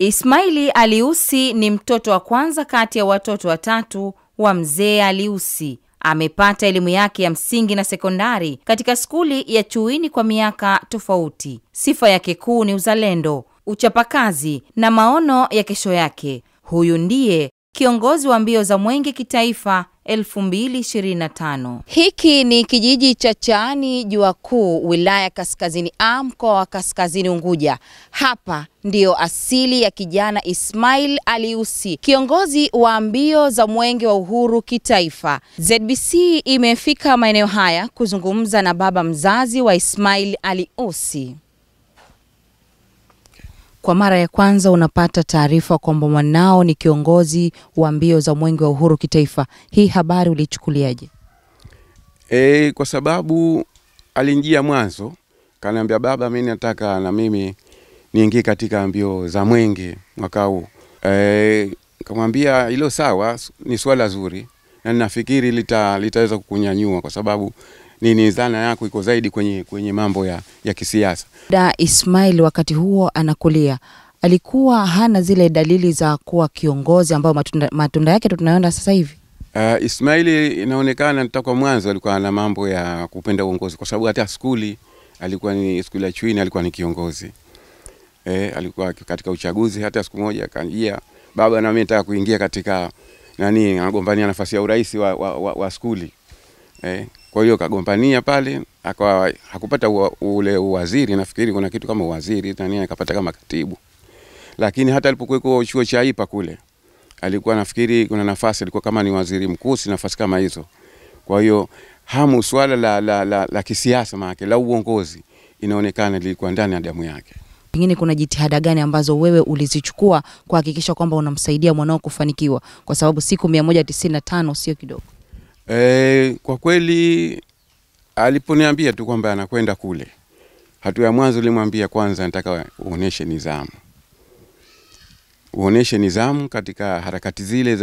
Ismail Ali Ussi ni mtoto wa kwanza kati ya watoto watatu wa mzee Ali Ussi. Amepata elimu yake ya msingi na sekondari katika skuli ya Chuini kwa miaka tofauti. Sifa yake kuu ni uzalendo, uchapakazi na maono ya kesho yake. Huyu ndiye kiongozi wa mbio za mwenge kitaifa 2025. Hiki ni kijiji cha Chaani Jua Kuu, wilaya Kaskazini A, mkoa wa Kaskazini Unguja. Hapa ndio asili ya kijana Ismail Ali Ussi, kiongozi wa mbio za mwenge wa uhuru kitaifa. ZBC imefika maeneo haya kuzungumza na baba mzazi wa Ismail Ali Ussi. Kwa mara ya kwanza unapata taarifa kwamba mwanao ni kiongozi wa mbio za mwenge wa uhuru kitaifa. Hii habari ulichukuliaje? Kwa sababu alinijia mwanzo, kaniambia baba, mimi nataka na mimi niingie katika mbio za mwenge mwaka huu. Nikamwambia hilo sawa, ni swala zuri na ninafikiri litaweza kukunyanyua, kwa sababu nini, dhana yako iko zaidi kwenye mambo ya kisiasa. Ismail wakati huo anakulia, alikuwa hana zile dalili za kuwa kiongozi ambao matunda yake tunayoona sasa hivi? Ismail inaonekana nitakuwa mwanzo alikuwa na mambo ya kupenda uongozi, kwa sababu hata skuli alikuwa ni skuli ya Chuini, alikuwa ni kiongozi. Alikuwa katika uchaguzi, hata siku moja akanijia, baba, na mimi nataka kuingia katika anagombania nafasi ya urais wa skuli. Kwa hiyo kagombania pale, akawa hakupata ule uwaziri, nafikiri kuna kitu kama uwaziri, akapata kama katibu. Lakini hata alipokuwa chuo cha IPA kule, alikuwa nafikiri kuna nafasi, alikuwa kama ni waziri mkuu, si nafasi kama hizo. Kwa hiyo hamu swala la kisiasa maana la uongozi inaonekana lilikuwa ndani ya damu yake. Pengine kuna jitihada gani ambazo wewe ulizichukua kuhakikisha kwamba unamsaidia mwanao kufanikiwa, kwa sababu siku 195 sio kidogo? Kwa kweli aliponiambia tu kwamba anakwenda kule, hatua ya mwanzo nilimwambia kwanza nataka uoneshe nidhamu. Uoneshe nidhamu katika harakati zile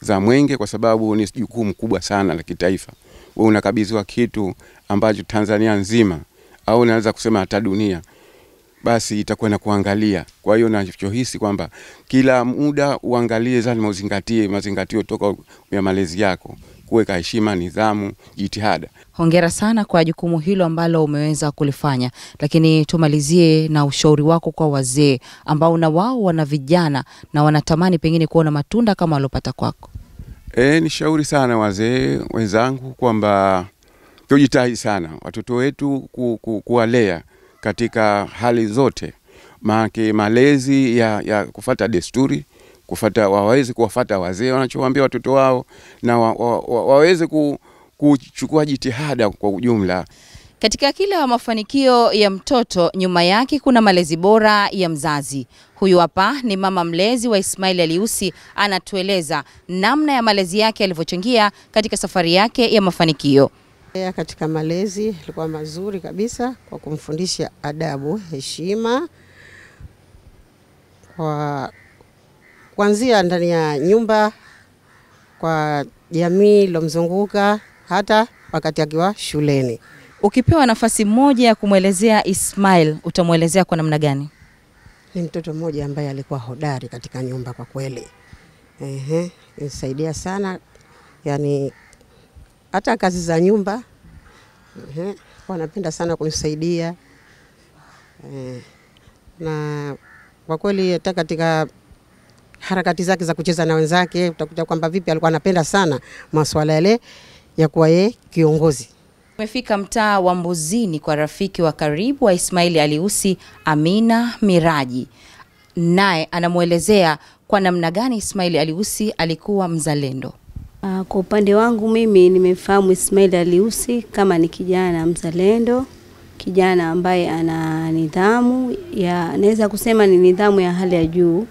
za mwenge, kwa sababu ni jukumu kubwa sana la kitaifa. Wewe unakabidhiwa kitu ambacho Tanzania nzima au naweza kusema hata dunia basi itakwenda kuangalia. Kwa hiyo ninachohisi kwamba kila muda uangalie zani mazingatio toka ya malezi yako, kuweka heshima, nidhamu, jitihada. Hongera sana kwa jukumu hilo ambalo umeweza kulifanya, lakini tumalizie na ushauri wako kwa wazee ambao na wao wana vijana na wanatamani pengine kuona matunda kama walopata kwako. Nishauri sana wazee wenzangu kwamba tujitahidi sana watoto wetu kuwalea katika hali zote, maana malezi ya kufuata desturi, waweze kuwafuata wazee wanachowaambia watoto wao, na waweze kuchukua jitihada kwa ujumla. Katika kila mafanikio ya mtoto, nyuma yake kuna malezi bora ya mzazi. Huyu hapa ni mama mlezi wa Ismail Ali Ussi, anatueleza namna ya malezi yake yalivyochangia katika safari yake ya mafanikio. Katika malezi ilikuwa mazuri kabisa kwa kumfundisha adabu, heshima, kuanzia ndani ya nyumba, kwa jamii ilomzunguka, hata wakati akiwa shuleni. Ukipewa nafasi moja ya kumuelezea Ismail, utamuelezea kwa namna gani? Ni mtoto mmoja ambaye alikuwa hodari katika nyumba kwa kweli. Nisaidia sana, yani hata kazi za nyumba wanapenda sana kunisaidia. Na kwa kweli hata katika harakati zake za kucheza na wenzake utakuta kwamba vipi alikuwa anapenda sana masuala yale ya kuwa yeye kiongozi. Tumefika mtaa wa Mbuzini kwa rafiki wa karibu wa Ismail Ali Ussi, Amina Miraji. Naye anamuelezea kwa namna gani Ismail Ali Ussi alikuwa mzalendo. Kwa upande wangu mimi nimefahamu Ismail Ali Ussi kama ni kijana mzalendo, kijana ambaye ana nidhamu, naweza kusema ni nidhamu ya hali ya juu,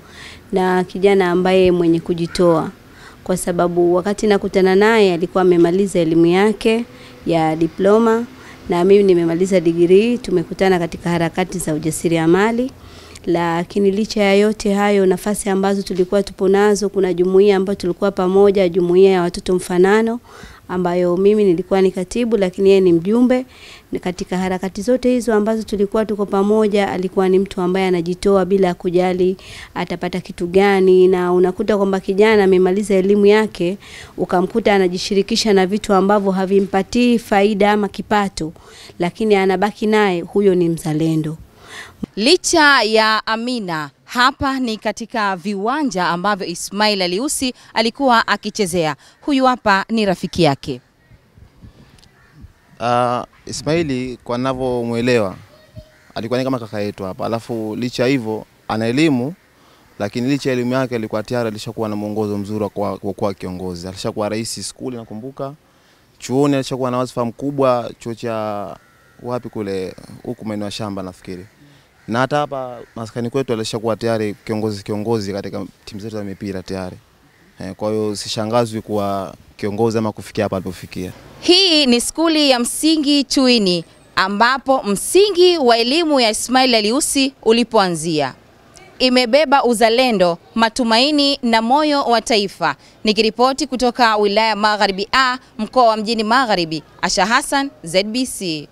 na kijana ambaye mwenye kujitoa, kwa sababu wakati nakutana naye alikuwa amemaliza elimu yake ya diploma na mimi nimemaliza degree. Tumekutana katika harakati za ujasiriamali, lakini licha ya yote hayo, nafasi ambazo tulikuwa tupo nazo, kuna jumuiya ambayo tulikuwa pamoja, jumuiya ya watoto mfanano, ambayo mimi nilikuwa ni katibu, lakini yeye ni mjumbe. Katika harakati zote hizo ambazo tulikuwa tuko pamoja, alikuwa ni mtu ambaye anajitoa bila kujali atapata kitu gani. Na unakuta kwamba kijana amemaliza elimu yake, ukamkuta anajishirikisha na vitu ambavyo havimpatii faida ama kipato, lakini anabaki naye, huyo ni mzalendo. Licha ya Amina, hapa ni katika viwanja ambavyo Ismail Aliusi alikuwa akichezea. Huyu hapa ni rafiki yake. Ismaili kwa ninavyomuelewa alikuwa ni kama kaka yetu hapa. Alafu licha hivyo ana elimu, lakini licha elimu yake alikuwa tayari alishakuwa na mwongozo mzuri kwa kuwa kiongozi. Alishakuwa rais skuli, nakumbuka. Chuoni alishakuwa na wadhifa mkubwa, chuo cha wapi kule huko maeneo ya Shamba nafikiri. Na hata hapa maskani kwetu alishakuwa tayari kiongozi katika timu zetu za mipira tayari. Kwa hiyo sishangazwi kuwa kiongozi ama kufikia hapa alipofikia. Hii ni skuli ya msingi Chuini ambapo msingi wa elimu ya Ismail Aliusi ulipoanzia. Imebeba uzalendo, matumaini na moyo wa taifa. Nikiripoti kutoka wilaya Magharibi A, mkoa wa Mjini Magharibi, Asha Hassan, ZBC.